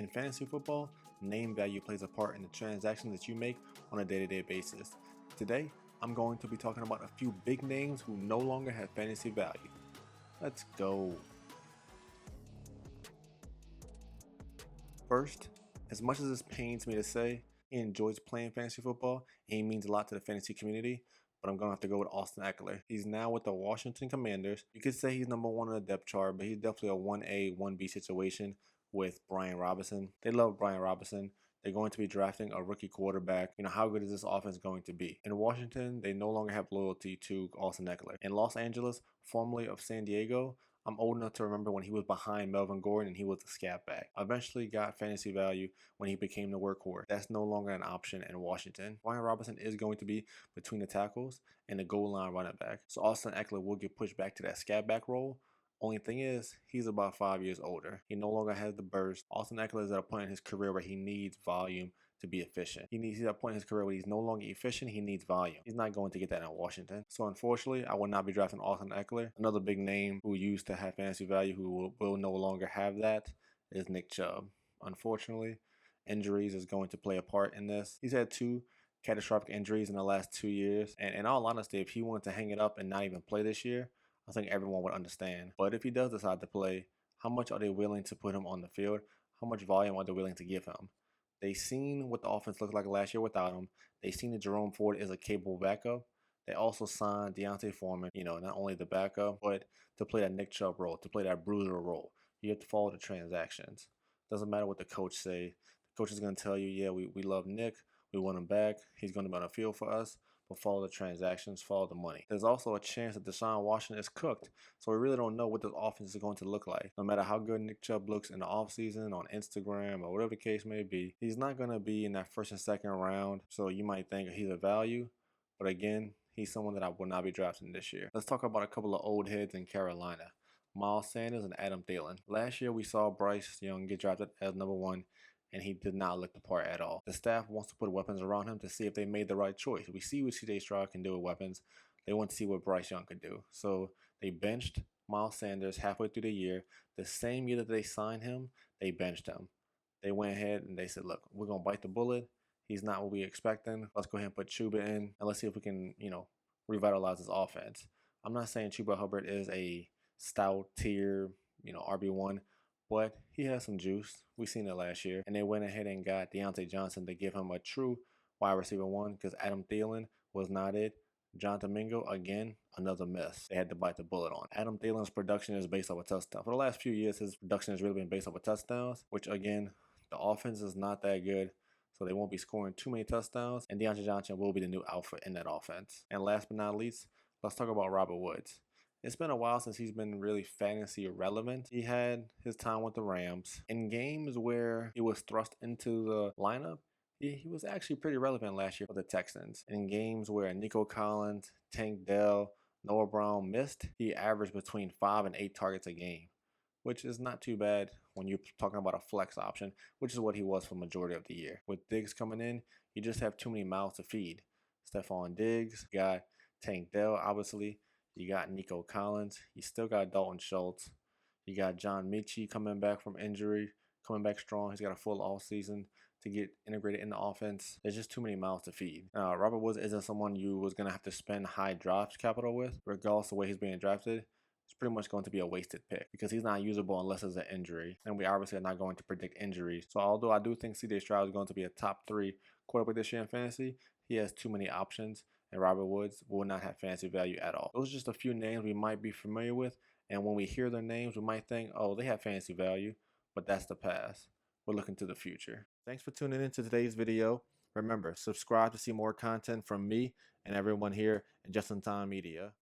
In fantasy football, name value plays a part in the transactions that you make on a day-to-day basis. Today, I'm going to be talking about a few big names who no longer have fantasy value. Let's go. First, as much as this pains me to say, he enjoys playing fantasy football and he means a lot to the fantasy community, but I'm going to have to go with Austin Ekeler. He's now with the Washington Commanders. You could say he's number one on the depth chart, but he's definitely a 1A, 1B situation with Brian Robinson. They love Brian Robinson. They're going to be drafting a rookie quarterback. How good is this offense going to be? In Washington, they no longer have loyalty to Austin Ekeler. In Los Angeles, formerly of San Diego, I'm old enough to remember when he was behind Melvin Gordon and he was the scat back. Eventually got fantasy value when he became the workhorse. That's no longer an option in Washington. Brian Robinson is going to be between the tackles and the goal line running back. So Austin Ekeler will get pushed back to that scat back role. Only thing is, he's about 5 years older. He no longer has the burst. Austin Ekeler is at a point in his career where he needs volume to be efficient. He's at a point in his career where he's no longer efficient, he needs volume. He's not going to get that in Washington. So unfortunately, I will not be drafting Austin Ekeler. Another big name who used to have fantasy value who will no longer have that is Nick Chubb. Unfortunately, injuries is going to play a part in this. He's had 2 catastrophic injuries in the last 2 years. And in all honesty, if he wanted to hang it up and not even play this year, I think everyone would understand. But if he does decide to play, how much are they willing to put him on the field? How much volume are they willing to give him? They seen what the offense looked like last year without him. They seen that Jerome Ford is a capable backup. They also signed Deontay Foreman, not only the backup, but to play that Nick Chubb role, to play that bruiser role. You have to follow the transactions. Doesn't matter what the coach say. The coach is going to tell you, yeah, we love Nick. We want him back. He's going to be on the field for us. But follow the transactions, follow the money. There's also a chance that Deshaun Washington is cooked, so we really don't know what this offense is going to look like. No matter how good Nick Chubb looks in the offseason, on Instagram, or whatever the case may be, he's not going to be in that first and second round, so you might think he's a value, but again, he's someone that I will not be drafting this year. Let's talk about a couple of old heads in Carolina. Miles Sanders and Adam Thelian. Last year, we saw Bryce Young get drafted as number 1, and he did not look the part at all. The staff wants to put weapons around him to see if they made the right choice. We see what C.J. Stroud can do with weapons. They want to see what Bryce Young could do. So they benched Miles Sanders halfway through the year. The same year that they signed him, they benched him. They went ahead and they said, look, we're going to bite the bullet. He's not what we expecting. Let's go ahead and put Chubb in, and let's see if we can, revitalize this offense. I'm not saying Chubb Hubbard is a stout tier, RB1, but he has some juice. We seen it last year. And they went ahead and got Deontay Johnson to give him a true wide receiver 1 because Adam Thielen was not it. Jonathan Mingo, again, another miss. They had to bite the bullet on. Adam Thielen's production is based off a touchdown. For the last few years, his production has really been based off of touchdowns, which again, the offense is not that good. So they won't be scoring too many touchdowns. And Deontay Johnson will be the new alpha in that offense. And last but not least, let's talk about Robert Woods. It's been a while since he's been really fantasy relevant. He had his time with the Rams. In games where he was thrust into the lineup, he was actually pretty relevant last year for the Texans. In games where Nico Collins, Tank Dell, Noah Brown missed, he averaged between 5 and 8 targets a game, which is not too bad when you're talking about a flex option, which is what he was for the majority of the year. With Diggs coming in, you just have too many mouths to feed. Stephon Diggs, got Tank Dell, obviously. You got Nico Collins. You still got Dalton Schultz. You got John Mechie coming back from injury, coming back strong. He's got a full off season to get integrated in the offense. There's just too many mouths to feed. Robert Woods isn't someone you was going to have to spend high draft capital with. Regardless of the way he's being drafted, it's pretty much going to be a wasted pick because he's not usable unless it's an injury. And we obviously are not going to predict injuries. So although I do think C.J. Stroud is going to be a top 3 quarterback this year in fantasy, he has too many options, and Robert Woods will not have fantasy value at all. Those are just a few names we might be familiar with, and when we hear their names, we might think, oh, they have fantasy value, but that's the past. We're looking to the future. Thanks for tuning in to today's video. Remember, subscribe to see more content from me and everyone here at Just in Time Media.